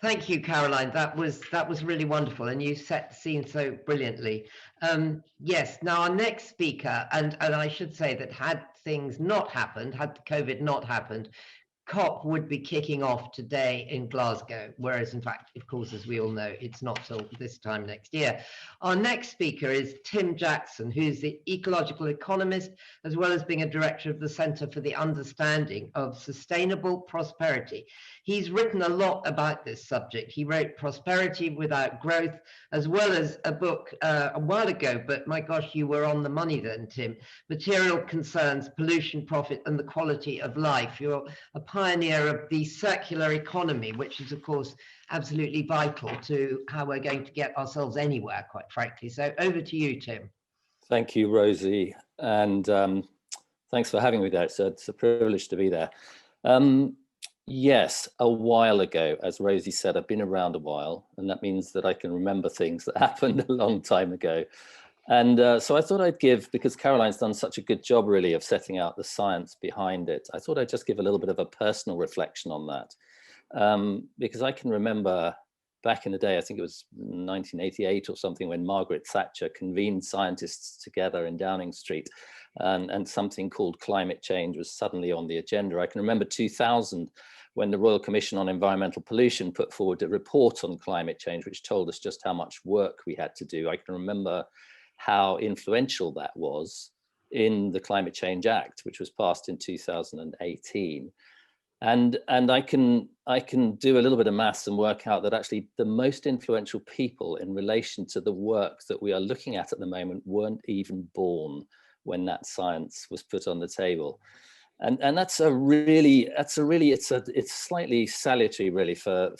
Thank you, Caroline. That was really wonderful, and you set the scene so brilliantly. Yes. Now our next speaker, and I should say that had things not happened, had the COVID not happened, COP would be kicking off today in Glasgow, whereas in fact, of course, as we all know, it's not till this time next year. Our next speaker is Tim Jackson, who's the ecological economist, as well as being a director of the Centre for the Understanding of Sustainable Prosperity. He's written a lot about this subject. He wrote Prosperity Without Growth, as well as a book a while ago, but my gosh, you were on the money then, Tim. Material Concerns, Pollution, Profit, and the Quality of Life. You're a pioneer of the circular economy, which is, of course, absolutely vital to how we're going to get ourselves anywhere, quite frankly. So over to you, Tim. Thank you, Rosie. And thanks for having me there. It's a privilege to be there. Yes, a while ago, as Rosie said, I've been around a while, and that means that I can remember things that happened a long time ago. And so I thought I'd give, because Caroline's done such a good job really of setting out the science behind it, I thought I'd just give a little bit of a personal reflection on that. Because I can remember back in the day, I think it was 1988 or something, when Margaret Thatcher convened scientists together in Downing Street, and something called climate change was suddenly on the agenda. I can remember 2000, when the Royal Commission on Environmental Pollution put forward a report on climate change, which told us just how much work we had to do. I can remember how influential that was in the Climate Change Act, which was passed in 2018. And I can do a little bit of maths and work out that actually the most influential people in relation to the work that we are looking at the moment weren't even born when that science was put on the table. And it's slightly salutary really for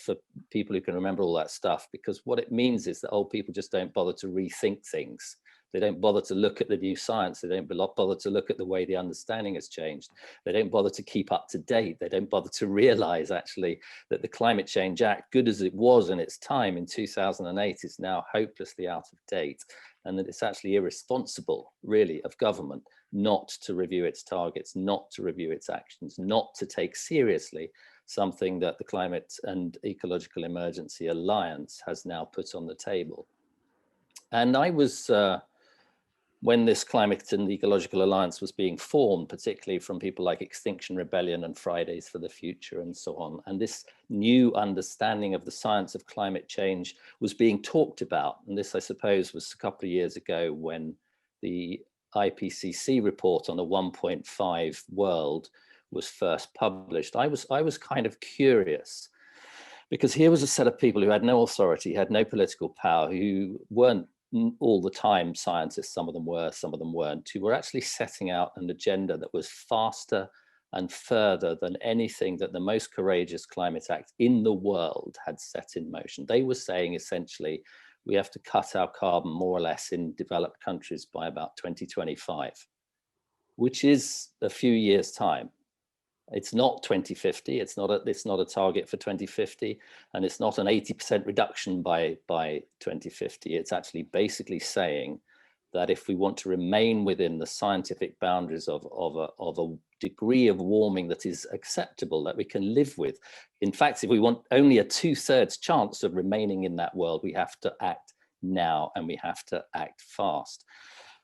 people who can remember all that stuff, because what it means is that old people just don't bother to rethink things. They don't bother to look at the new science. They don't bother to look at the way the understanding has changed. They don't bother to keep up to date. They don't bother to realize actually that the Climate Change Act, good as it was in its time in 2008, is now hopelessly out of date, and that it's actually irresponsible really of government not to review its targets, not to review its actions, not to take seriously something that the Climate and Ecological Emergency Alliance has now put on the table. And I was, when this Climate and Ecological Alliance was being formed, particularly from people like Extinction Rebellion and Fridays for the Future and so on, and this new understanding of the science of climate change was being talked about. And this, I suppose, was a couple of years ago when the IPCC report on a 1.5 world was first published. I was kind of curious, because here was a set of people who had no authority, had no political power, who weren't all the time scientists, some of them were, some of them weren't, who were actually setting out an agenda that was faster and further than anything that the most courageous climate act in the world had set in motion. They were saying essentially, we have to cut our carbon more or less in developed countries by about 2025, which is a few years' time. It's not 2050. It's not a target for 2050, and it's not an 80% reduction by 2050. It's actually basically saying that if we want to remain within the scientific boundaries of a degree of warming that is acceptable, that we can live with. In fact, if we want only a 2/3 chance of remaining in that world, we have to act now, and we have to act fast.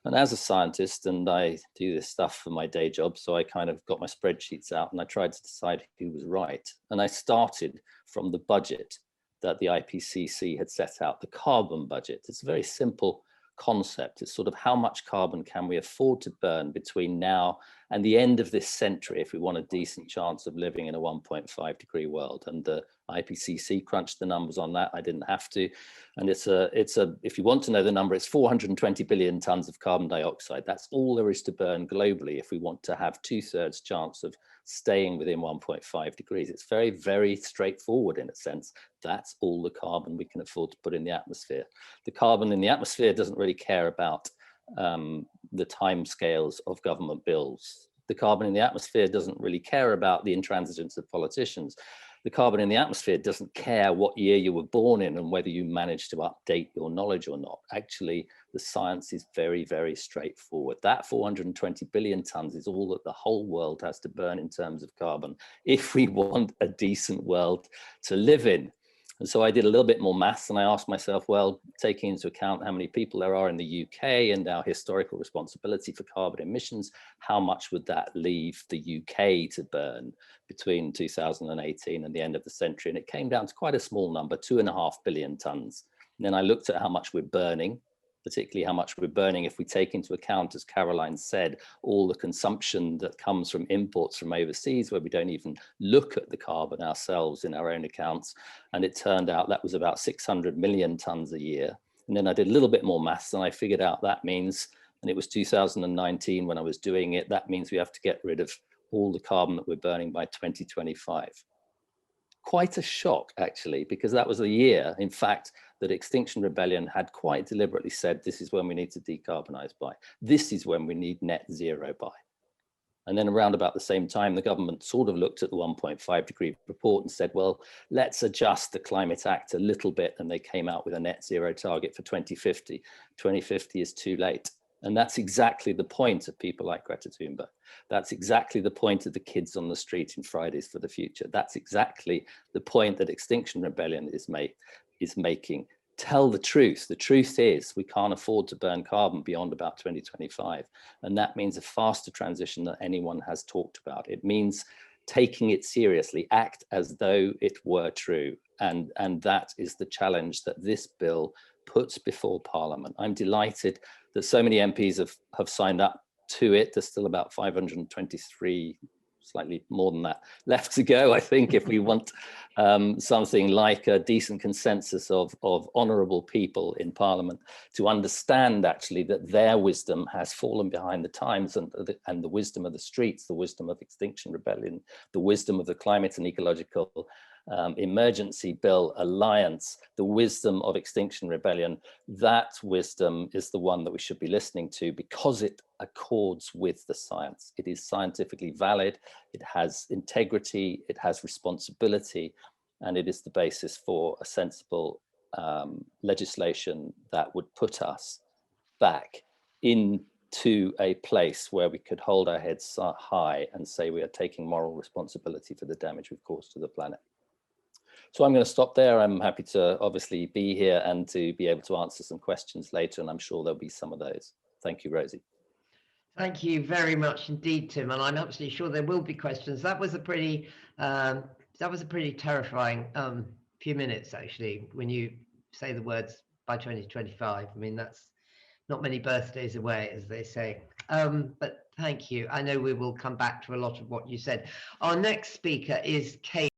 And as a scientist, and I do this stuff for my day job, so I kind of got my spreadsheets out and I tried to decide who was right. And I started from the budget that the IPCC had set out, the carbon budget. It's a very simple concept. It's sort of how much carbon can we afford to burn between now and the end of this century if we want a decent chance of living in a 1.5 degree world. And the IPCC crunched the numbers on that. I didn't have to. And if you want to know the number, it's 420 billion tons of carbon dioxide. That's all there is to burn globally if we want to have 2/3 chance of staying within 1.5 degrees. It's very, very straightforward in a sense. That's all the carbon we can afford to put in the atmosphere. The carbon in the atmosphere doesn't really care about the timescales of government bills. The carbon in the atmosphere doesn't really care about the intransigence of politicians. The carbon in the atmosphere doesn't care what year you were born in and whether you managed to update your knowledge or not. Actually, the science is very, very straightforward. That 420 billion tons is all that the whole world has to burn in terms of carbon if we want a decent world to live in. And so I did a little bit more maths, and I asked myself, well, taking into account how many people there are in the UK and our historical responsibility for carbon emissions, how much would that leave the UK to burn between 2018 and the end of the century? And it came down to quite a small number, 2.5 billion tons. And then I looked at how much we're burning, particularly how much we're burning if we take into account, as Caroline said, all the consumption that comes from imports from overseas, where we don't even look at the carbon ourselves in our own accounts. And it turned out that was about 600 million tons a year. And then I did a little bit more maths, and I figured out that means, and it was 2019 when I was doing it, that means we have to get rid of all the carbon that we're burning by 2025. Quite a shock, actually, because that was the year, in fact, that Extinction Rebellion had quite deliberately said, this is when we need to decarbonize by. This is when we need net zero by. And then around about the same time, the government sort of looked at the 1.5 degree report and said, well, let's adjust the Climate Act a little bit. And they came out with a net zero target for 2050. 2050 is too late. And that's exactly the point of people like Greta Thunberg. That's exactly the point of the kids on the street in Fridays for the Future. That's exactly the point that Extinction Rebellion is making. Tell the truth. The truth is we can't afford to burn carbon beyond about 2025. And that means a faster transition than anyone has talked about. It means taking it seriously, act as though it were true. And that is the challenge that this bill puts before Parliament. I'm delighted that so many MPs have signed up to it. There's still about 523, slightly more than that, left to go, I think, if we want something like a decent consensus of honourable people in Parliament to understand actually that their wisdom has fallen behind the times, and the wisdom of the streets, the wisdom of Extinction Rebellion, the wisdom of the Climate and Ecological Emergency Bill Alliance, the wisdom of Extinction Rebellion. That wisdom is the one that we should be listening to because it accords with the science. It is scientifically valid, it has integrity, it has responsibility, and it is the basis for a sensible legislation that would put us back into a place where we could hold our heads high and say we are taking moral responsibility for the damage we've caused to the planet. So I'm going to stop there. I'm happy to obviously be here and to be able to answer some questions later, and I'm sure there'll be some of those. Thank you, Rosie. Thank you very much indeed, Tim. And I'm absolutely sure there will be questions. That was a pretty terrifying few minutes, actually, when you say the words by 2025. I mean, that's not many birthdays away, as they say. But thank you. I know we will come back to a lot of what you said. Our next speaker is Kate.